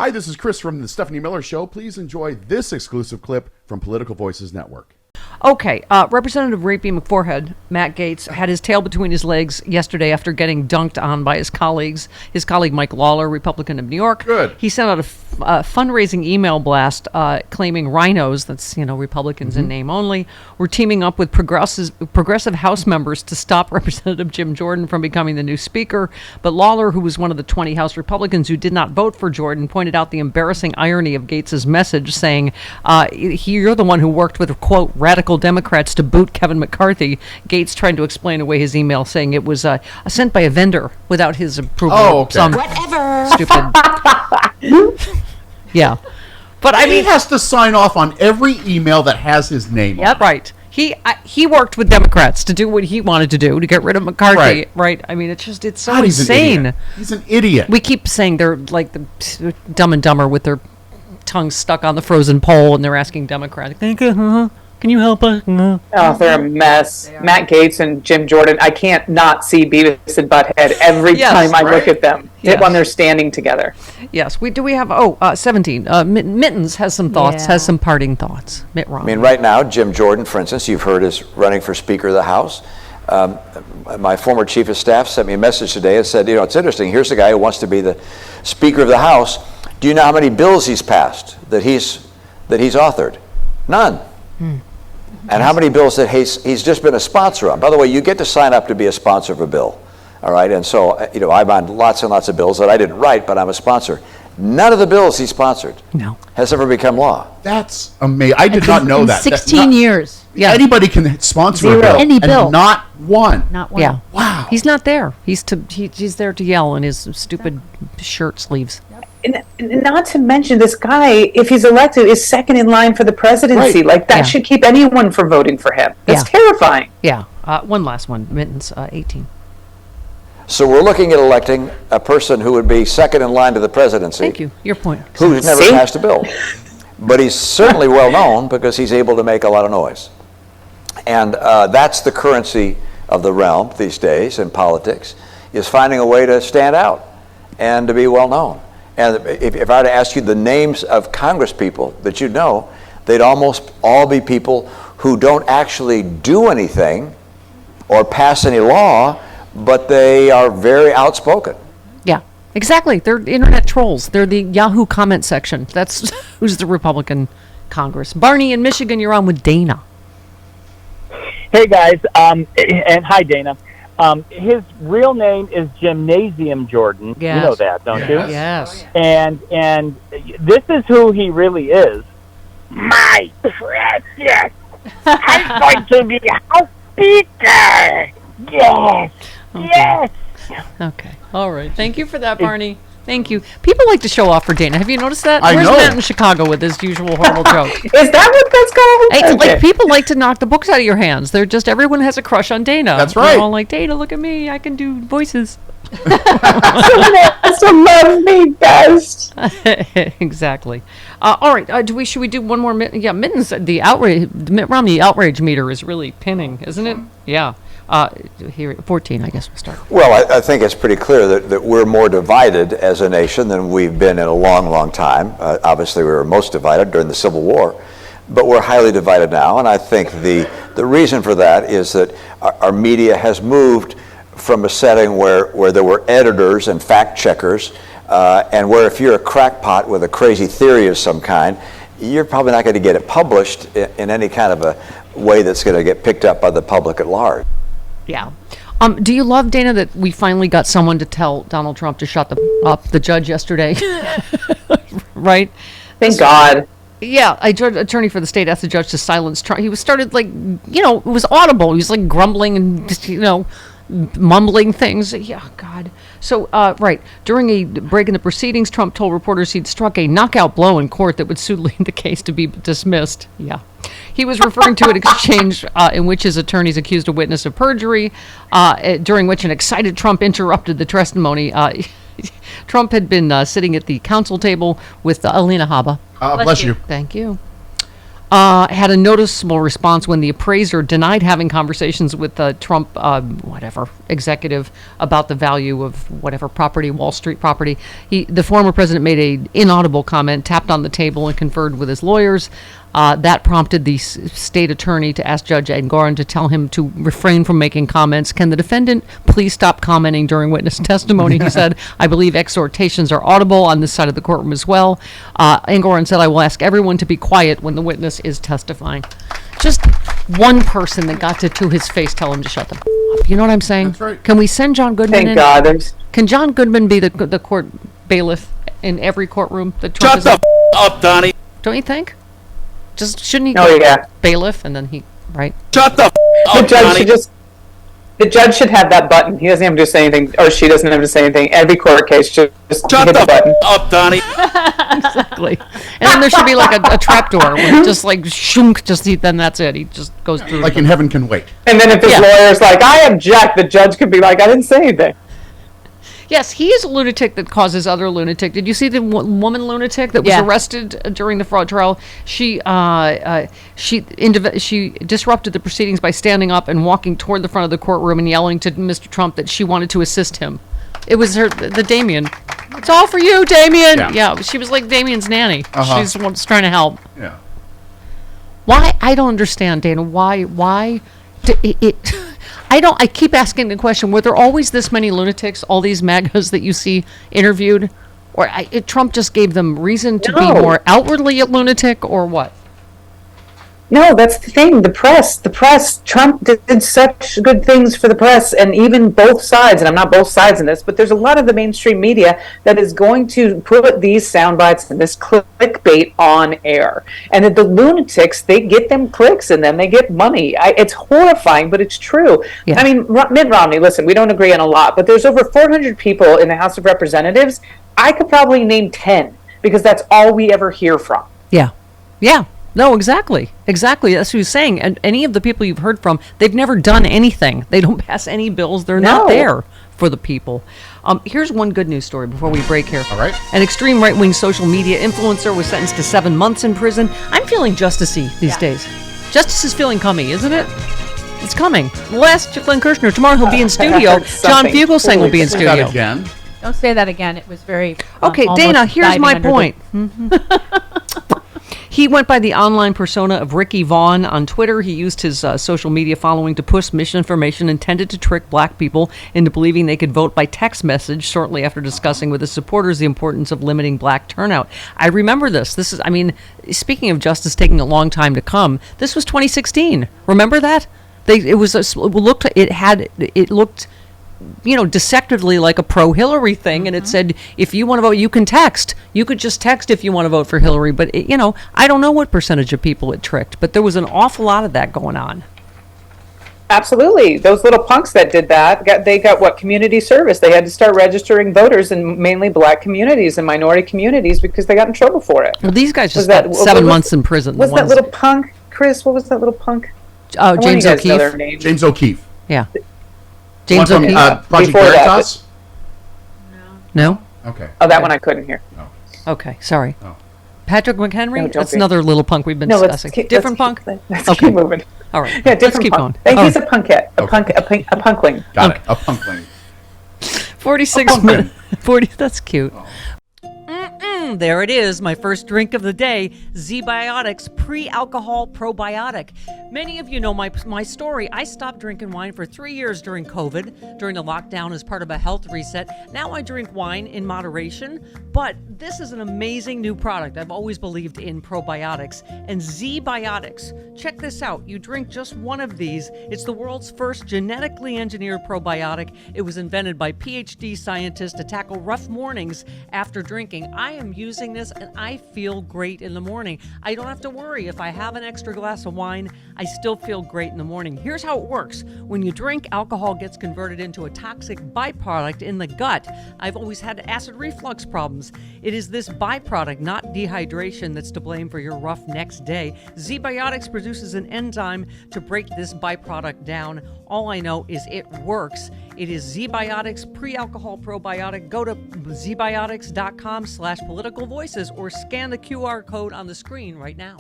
Hi, this is Chris from the Stephanie Miller Show. Please enjoy this exclusive clip from Political Voices Network. Okay, Representative Rapey McForehead, Matt Gaetz, had his tail between his legs yesterday after getting dunked on by his colleagues. His colleague Mike Lawler, Republican of New York. Good. He sent out a fundraising email blast claiming rhinos, that's, Republicans in name only, were teaming up with progressive House members to stop Representative Jim Jordan from becoming the new speaker. But Lawler, who was one of the 20 House Republicans who did not vote for Jordan, pointed out the embarrassing irony of Gaetz's message, saying, you're the one who worked with, quote, radical Democrats to boot Kevin McCarthy. Gaetz tried to explain away his email, saying it was sent by a vendor without his approval. Oh, okay. Whatever. Stupid. Yeah. But He has to sign off on every email that has his name on it. Right. He worked with Democrats to do what he wanted to do, to get rid of McCarthy. Right. I mean, it's so God, insane. He's an idiot. We keep saying they're like the Dumb and Dumber with their tongues stuck on the frozen pole, and they're asking Democrats, can you help us? Oh, they're a mess. Yeah. Matt Gaetz and Jim Jordan. I can't not see Beavis and Butthead every time I look at them when they're standing together. Yes. We have 17. Mittens has some thoughts, has some parting thoughts. Mitt Romney. I mean, right now, Jim Jordan, for instance, you've heard is running for Speaker of the House. My former chief of staff sent me a message today and said, it's interesting. Here's the guy who wants to be the Speaker of the House. Do you know how many bills he's passed that he's authored? None. And how many bills that he's just been a sponsor on? By the way, you get to sign up to be a sponsor of a bill, all right? And so, I'm on lots and lots of bills that I didn't write, but I'm a sponsor. None of the bills he sponsored has ever become law. That's amazing. I did not know that. 16 years. Yeah. Anybody can sponsor a bill. Any bill. And not one. Not one. Yeah. Wow. He's not there. He's there to yell in his stupid shirt sleeves. And not to mention, this guy, if he's elected, is second in line for the presidency. Right. Like, that should keep anyone from voting for him. It's terrifying. Yeah. One last one. Mittens, 18. So we're looking at electing a person who would be second in line to the presidency. Thank you. Your point. Who's never passed a bill. But he's certainly well known because he's able to make a lot of noise. And that's the currency of the realm these days in politics, is finding a way to stand out and to be well known. And if I were to ask you the names of Congress people that you know, they'd almost all be people who don't actually do anything or pass any law, but they are very outspoken. Yeah, exactly. They're internet trolls. They're the Yahoo comment section. That's who's the Republican Congress. Barney in Michigan, you're on with Dana. Hey, guys, and hi, Dana. His real name is Gymnasium Jordan. Yes. You know that, don't you? Yes. And this is who he really is. My precious, I'm going to be House Speaker. Yes. Okay. Yes. Okay. All right. Thank you for that, Barney. Thank you. People like to show off for Dana. Have you noticed that? I Where's know. Matt in Chicago with his usual horrible joke? Is that what that's called? It's like people like to knock the books out of your hands. They're just, everyone has a crush on Dana. That's right. They're all like, Dana, look at me. I can do voices. Someone has to love me best. Exactly. All right. Should we do one more? Mittens. The outrage. Mitt Romney outrage meter is really pinning, isn't it? Yeah. Here, 14. I guess we'll start. Well, I think it's pretty clear that we're more divided as a nation than we've been in a long, long time. Obviously, we were most divided during the Civil War, but we're highly divided now. And I think the reason for that is that our media has moved from a setting where there were editors and fact checkers, and where if you're a crackpot with a crazy theory of some kind, you're probably not going to get it published in any kind of a way that's going to get picked up by the public at large. Yeah. Do you love, Dana, that we finally got someone to tell Donald Trump to shut up the judge yesterday? Right? Thank God. Yeah, a attorney for the state asked the judge to silence Trump. He started it was audible. He was grumbling and just, mumbling things. Yeah, God. So, right, during a break in the proceedings, Trump told reporters he'd struck a knockout blow in court that would soon lead the case to be dismissed. Yeah. He was referring to an exchange in which his attorneys accused a witness of perjury, during which an excited Trump interrupted the testimony. Trump had been sitting at the counsel table with Alina Habba. Bless you. Thank you. had a noticeable response when the appraiser denied having conversations with the Trump, executive about the value of whatever property, Wall Street property. The former president made an inaudible comment, tapped on the table, and conferred with his lawyers. That prompted the state attorney to ask Judge Engoron to tell him to refrain from making comments. Can the defendant please stop commenting during witness testimony? He said, I believe exhortations are audible on this side of the courtroom as well. Engoron said, I will ask everyone to be quiet when the witness is testifying. Just one person that got to his face tell him to shut them up. You know what I'm saying? That's right. Can we send John Goodman in? Thank God. There's Can John Goodman be the court bailiff in every courtroom that Trump Shut is the in? up, Donnie. Don't you think? Just shouldn't he Oh, go yeah. bailiff and then he, right? Shut the the up, judge Donnie. should just. The judge should have that button. He doesn't have to say anything, or she doesn't have to say anything. Every court case should just Shut hit the the button. up, Donnie. Exactly. And then there should be like a trap door where just like shunk, then that's it. He just goes through. Like in Heaven Can Wait. And then if his Yeah. lawyer's like, I object, the judge could be like, I didn't say anything. Yes, he is a lunatic that causes other lunatic. Did you see the woman lunatic that was Yeah. arrested during the fraud trial? She disrupted the proceedings by standing up and walking toward the front of the courtroom and yelling to Mr. Trump that she wanted to assist him. It was the Damien. It's all for you, Damien. Yeah, she was like Damien's nanny. Uh-huh. She's the one that's trying to help. Yeah. Why? I don't understand, Dana. Why? I keep asking the question, were there always this many lunatics, all these MAGAs that you see interviewed? Or Trump just gave them reason to be No. more outwardly a lunatic, or what? No, that's the thing. The press. Trump did such good things for the press, and even both sides. And I'm not both sides in this, but there's a lot of the mainstream media that is going to put these sound bites and this clickbait on air. And the lunatics, they get them clicks, and then they get money. It's horrifying, but it's true. Yeah. I mean, Mitt Romney. Listen, we don't agree on a lot, but there's over 400 people in the House of Representatives. I could probably name 10 because that's all we ever hear from. Yeah. Yeah. No, exactly. Exactly. That's what he's saying. And any of the people you've heard from, they've never done anything. They don't pass any bills. They're not No. there for the people. Here's one good news story before we break here. All right. An extreme right-wing social media influencer was sentenced to 7 months in prison. I'm feeling justice-y these days. Justice is feeling coming, isn't it? It's coming. We'll ask Glenn Kirschner. Tomorrow he'll be in studio. heard John something. Fugelsang will be in Say that studio. again. Don't say that again. It was very Okay, almost Dana, here's diving my under point. He went by the online persona of Ricky Vaughn on Twitter. He used his social media following to push misinformation intended to trick black people into believing they could vote by text message shortly after discussing with his supporters the importance of limiting black turnout. I remember this. Speaking of justice taking a long time to come, this was 2016. Remember that? It looked dissectedly like a pro-Hillary thing, and it said, if you want to vote, you can text. You could just text if you want to vote for Hillary, but, I don't know what percentage of people it tricked, but there was an awful lot of that going on. Absolutely. Those little punks that did that, they got what? Community service. They had to start registering voters in mainly black communities and minority communities because they got in trouble for it. Well, these guys just Was that- got what 7 was- months in prison. What's that little punk? Chris, what was that little punk? Oh, I want James you guys to know their O'Keefe. names. James O'Keefe. Yeah. One James from O'Keefe? Project Before that, Veritas? No? Okay. Oh, that one I couldn't hear. Okay, sorry. Oh. Patrick McHenry? No, don't That's be. another little punk we've been No, let's discussing. keep, Different let's punk? Keep, let's Okay. keep moving. All right. Yeah, Let's different keep punk. going. He's a punkette, a punkling. Got it. A punkling. 46 pumpkin. minutes. 40. That's cute. There it is, my first drink of the day, Z-Biotics Pre-Alcohol Probiotic. Many of you know my story. I stopped drinking wine for 3 years during COVID, during the lockdown as part of a health reset. Now I drink wine in moderation, but this is an amazing new product. I've always believed in probiotics. And Z-Biotics, check this out. You drink just one of these. It's the world's first genetically engineered probiotic. It was invented by PhD scientists to tackle rough mornings after drinking. I am using this and I feel great in the morning. I don't have to worry if I have an extra glass of wine, I still feel great in the morning. Here's how it works. When you drink, alcohol gets converted into a toxic byproduct in the gut. I've always had acid reflux problems. It is this byproduct, not dehydration, that's to blame for your rough next day. Z-Biotics produces an enzyme to break this byproduct down. All I know is it works. It is Z-Biotics Pre-Alcohol Probiotic. Go to zbiotics.com/politicalvoices or scan the QR code on the screen right now.